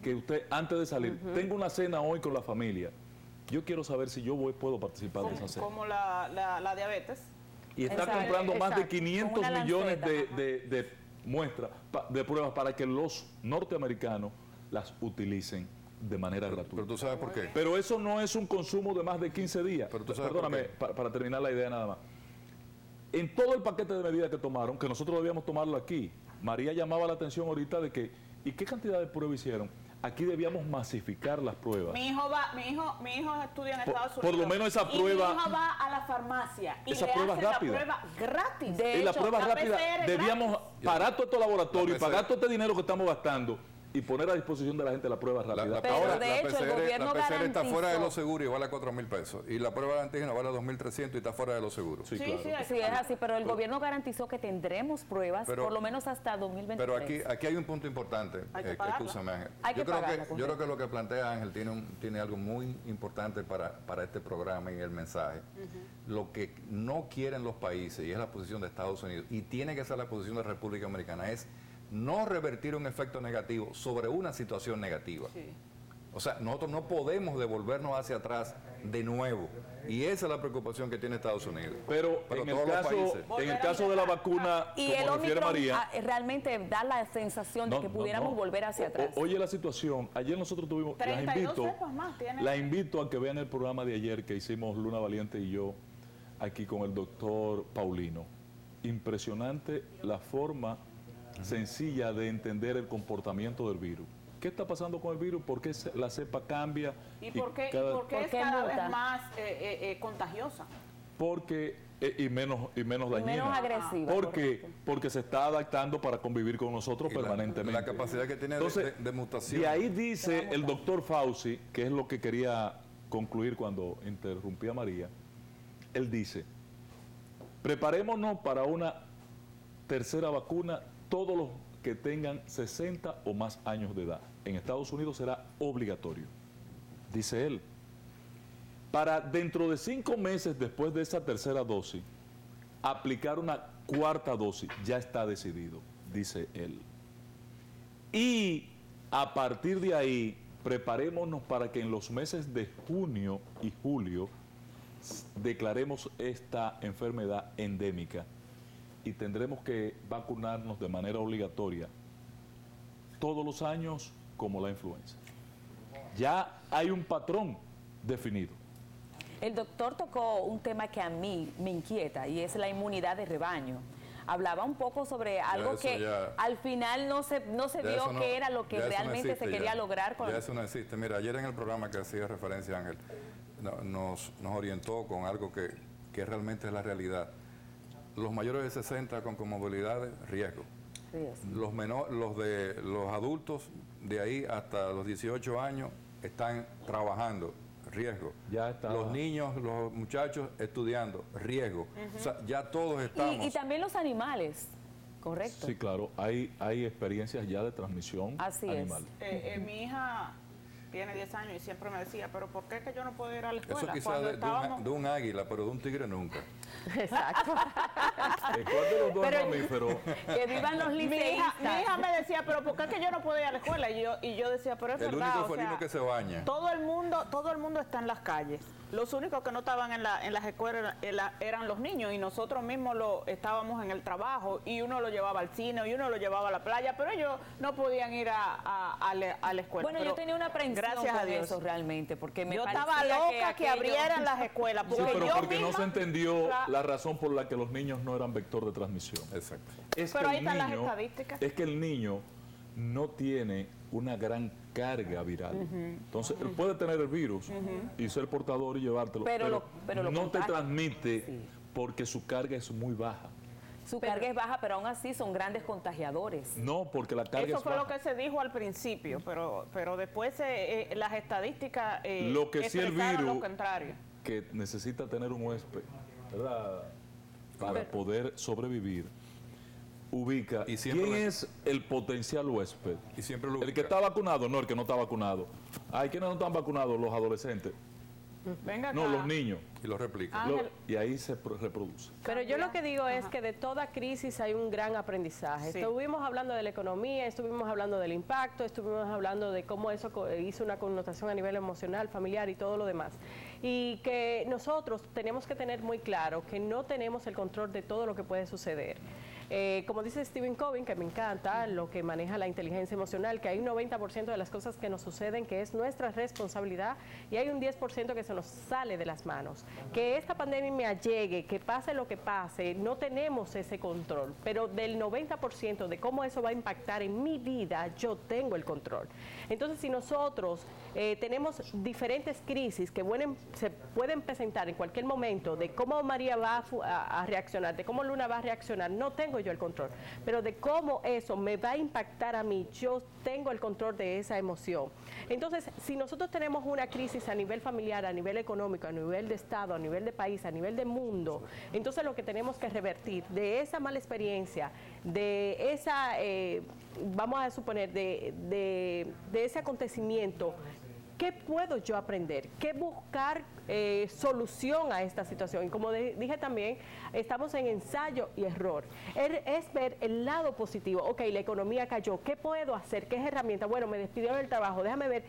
Que usted, antes de salir, tengo una cena hoy con la familia, yo quiero saber si yo puedo participar de esa cena. Como la diabetes. Y está comprando más de 500 millones de muestras, de pruebas, para que los norteamericanos las utilicen de manera gratuita. Pero tú sabes por qué. Pero eso no es un consumo de más de 15 días. Pero tú sabes Perdóname, para terminar la idea nada más. En todo el paquete de medidas que tomaron, que nosotros debíamos tomarlo aquí, María llamaba la atención ahorita de que, ¿y qué cantidad de pruebas hicieron? Aquí debíamos masificar las pruebas. Mi hijo estudia en Estados Unidos. Por lo menos esa prueba. Mi hijo va a la farmacia y esa le prueba hacen rápida. la prueba gratis. De hecho, la prueba rápida debíamos parar todo este laboratorio y pagar todo este dinero que estamos gastando y poner a disposición de la gente la prueba rápida. Pero de hecho el gobierno PCR está fuera de los seguros y vale a 4.000 pesos. Y la prueba de antígeno vale a 2.300 y está fuera de los seguros. Sí, es así, pero el gobierno garantizó que tendremos pruebas por lo menos hasta 2023. Pero aquí hay un punto importante. Escúchame, Ángel. Yo creo que lo que plantea Ángel tiene algo muy importante para este programa y el mensaje. Lo que no quieren los países, y es la posición de Estados Unidos, y tiene que ser la posición de la República Dominicana, es no revertir un efecto negativo sobre una situación negativa. O sea, nosotros no podemos devolvernos hacia atrás de nuevo. Y esa es la preocupación que tiene Estados Unidos. Pero en el caso de la vacuna, y como el refiere Omicron María, realmente da la sensación de que pudiéramos volver hacia atrás. Oye la situación, ayer nosotros tuvimos, la invito a que vean el programa de ayer que hicimos Luna Valiente y yo, aquí con el doctor Paulino. Impresionante la forma sencilla de entender el comportamiento del virus. ¿Qué está pasando con el virus? ¿Por qué la cepa cambia? ¿Y por qué es cada vez más contagiosa? Porque y menos dañina. Menos agresiva. Porque se está adaptando para convivir con nosotros permanentemente. La capacidad que tiene de mutación. Y ahí dice el doctor Fauci, que es lo que quería concluir cuando interrumpí a María, él dice, preparémonos para una tercera vacuna todos los que tengan 60 o más años de edad. En Estados Unidos será obligatorio, dice él. Para dentro de 5 meses después de esa tercera dosis, aplicar una cuarta dosis, ya está decidido, dice él. Y a partir de ahí, preparémonos para que en los meses de junio y julio declaremos esta enfermedad endémica y tendremos que vacunarnos de manera obligatoria todos los años como la influenza. Ya hay un patrón definido. El doctor tocó un tema que a mí me inquieta y es la inmunidad de rebaño. Hablaba un poco sobre algo que al final no se vio que era lo que realmente se quería lograr. Ya eso no existe. Mira, ayer en el programa que hacía referencia Ángel, nos orientó con algo que realmente es la realidad. Los mayores de 60 con comorbilidades, riesgo. Los adultos de ahí hasta los 18 años están trabajando, riesgo. Los niños, los muchachos estudiando, riesgo. O sea, ya todos estamos. Y también los animales, correcto. Sí, claro, hay experiencias ya de transmisión animal. Mi hija tiene 10 años y siempre me decía, pero ¿por qué es que yo no puedo ir a la escuela? Eso quizás de un águila, pero de un tigre nunca. Exacto. ¿Cuál de los dos mamíferos? Que vivan los liceístas. Mi hija me decía, pero ¿por qué es que yo no puedo ir a la escuela? Y yo decía, pero es verdad. El único felino que se baña. Todo el mundo está en las calles. Los únicos que no estaban en las escuelas eran los niños y nosotros mismos estábamos en el trabajo y uno lo llevaba al cine y uno lo llevaba a la playa, pero ellos no podían ir a la escuela. Bueno, yo tenía una aprensión con eso realmente, porque yo estaba loca que abrieran las escuelas. Sí, pero porque no se entendió la razón por la que los niños no eran vector de transmisión. Exacto. Pero ahí están las estadísticas. Es que el niño no tiene una gran carga viral. Entonces, él puede tener el virus y ser portador y llevártelo, pero no te transmite porque su carga es muy baja. Su carga es baja, pero aún así son grandes contagiadores. No, porque la carga es baja. Eso fue lo que se dijo al principio, pero después las estadísticas lo que sí el virus, lo contrario. Que necesita tener un huésped, ¿verdad? Para poder sobrevivir. Ubica quién es el potencial huésped. Y siempre lo el que está vacunado, no el que no está vacunado. Hay quienes no están vacunados, los adolescentes. Venga acá. No, los niños. Y los replican. Y ahí se reproduce. Pero yo lo que digo es que de toda crisis hay un gran aprendizaje. Sí. Estuvimos hablando de la economía, estuvimos hablando del impacto, estuvimos hablando de cómo eso hizo una connotación a nivel emocional, familiar y todo lo demás. Y que nosotros tenemos que tener muy claro que no tenemos el control de todo lo que puede suceder. Como dice Stephen Covey, que me encanta, lo que maneja la inteligencia emocional, que hay un 90% de las cosas que nos suceden que es nuestra responsabilidad y hay un 10% que se nos sale de las manos. Que esta pandemia llegue, que pase lo que pase, no tenemos ese control, pero del 90% de cómo eso va a impactar en mi vida, yo tengo el control. Entonces, si nosotros tenemos diferentes crisis que se pueden presentar en cualquier momento, de cómo María va a reaccionar, de cómo Luna va a reaccionar, no tengo yo el control, pero de cómo eso me va a impactar a mí, yo tengo el control de esa emoción. Entonces, si nosotros tenemos una crisis a nivel familiar, a nivel económico, a nivel de Estado, a nivel de país, a nivel de mundo, entonces lo que tenemos que revertir de esa mala experiencia, de esa, vamos a suponer, de ese acontecimiento, ¿qué puedo yo aprender? ¿Qué buscar solución a esta situación? Y como dije también, estamos en ensayo y error. Es ver el lado positivo. Ok, la economía cayó. ¿Qué puedo hacer? ¿Qué es herramienta? Bueno, me despidieron del trabajo. Déjame ver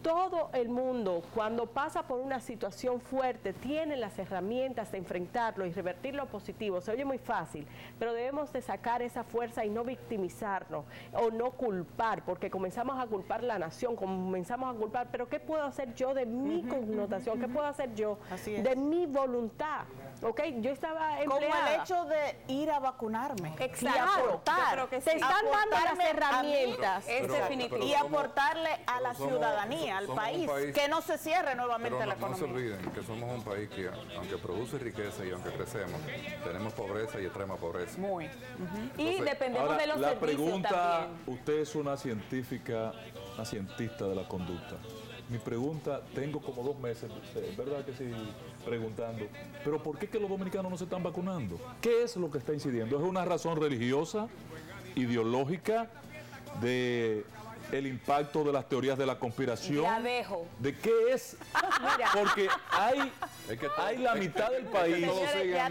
todo el mundo, cuando pasa por una situación fuerte, tiene las herramientas de enfrentarlo y revertir lo positivo. Se oye muy fácil, pero debemos de sacar esa fuerza y no victimizarnos o no culpar, porque comenzamos a culpar la nación, comenzamos a culpar, pero ¿qué puedo hacer yo de mi connotación? ¿Qué puedo hacer yo de mi voluntad? ¿Ok? Yo estaba empleada. Como el hecho de ir a vacunarme. Exacto. Y aportar. Yo creo que sí. Te están dando las herramientas. Es definitivo. Y aportarle a la ciudadanía, al país, que no se cierre nuevamente la economía. No se olviden que somos un país que, aunque produce riqueza y aunque crecemos, tenemos pobreza y extrema pobreza. Muy. Y Entonces, dependemos ahora, de los la servicios pregunta, también. usted es una científica, una cientista de la conducta. Mi pregunta, tengo como 2 meses, ¿verdad que sí? Preguntando, ¿pero por qué que los dominicanos no se están vacunando? ¿Qué es lo que está incidiendo? ¿Es una razón religiosa, ideológica, de el impacto de las teorías de la conspiración? Ya dejo. ¿De qué es? Porque hay la mitad del país, la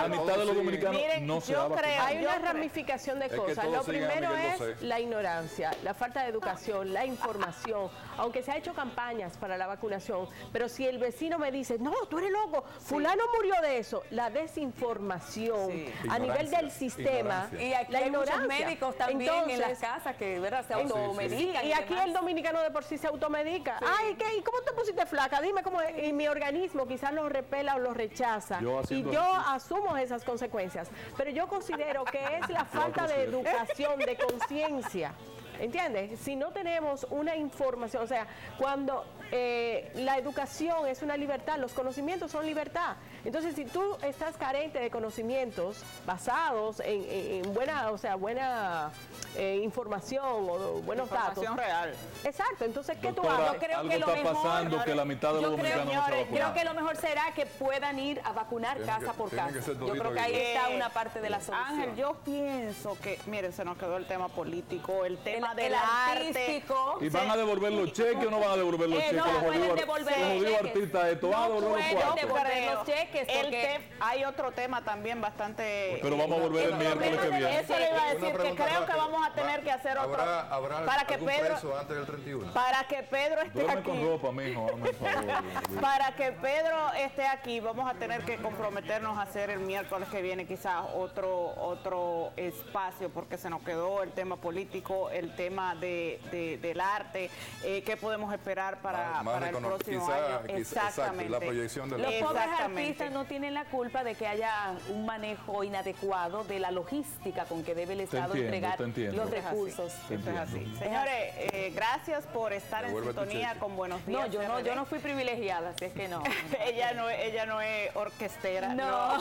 mitad de los dominicanos no se va a vacunar. Hay una ramificación de cosas. Lo primero es la ignorancia, la falta de educación, la información. Aunque se ha hecho campañas para la vacunación, pero si el vecino me dice, no, tú eres loco, fulano murió de eso, la desinformación a nivel del sistema, y aquí la hay muchos ignorancia. médicos también en las casas que ¿verdad? Se automedican. Y aquí el dominicano de por sí se automedica. Ay, ¿qué? ¿Y cómo te pusiste flaca? Dime cómo es. Y mi organismo quizás lo repela o lo rechaza. Y yo asumo esas consecuencias. Pero yo considero que es la falta de educación, de conciencia. ¿Entiendes? Si no tenemos una información, o sea, cuando la educación es una libertad, los conocimientos son libertad. Entonces, si tú estás carente de conocimientos basados en buena, o sea, buena información o buenos datos. Información real. Exacto. Entonces, ¿qué Doctora, tú haces? Yo creo algo que lo está mejor, pasando que la mitad de los dominicanos no se vacunan. Creo que lo mejor será que puedan ir a vacunar casa por casa. Yo creo que ahí está una parte de la solución. Ángel, yo pienso que, miren, se nos quedó el tema político, el tema del artístico. ¿Y van a devolver los cheques o no van a devolver los cheques? No pueden devolver los cheques. Artistas esto, van a devolver los pueden cuartos. devolver los cheques porque hay otro tema también bastante... Pero vamos a volver el miércoles que viene. Eso le iba a decir, que creo que vamos a tener que hacer otro... ¿Habrá para que algún Pedro, preso antes del 31? Para que Pedro esté Duerme aquí. con ropa, mijo, hazme el favor. Para que Pedro esté aquí, vamos a tener que comprometernos a hacer el miércoles que viene quizás otro espacio, porque se nos quedó el tema político, el tema del arte, qué podemos esperar para el próximo año. Exactamente. La proyección de los pobres artistas no tienen la culpa de que haya un manejo inadecuado de la logística con que debe el Estado entregar los recursos. Esto es así. Señores, gracias por estar en sintonía con Buenos Días. No, yo no fui privilegiada, así es que no. ella no es orquestera. No.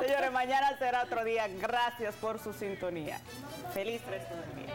Señores, mañana será otro día. Gracias por su sintonía. Feliz resto del día.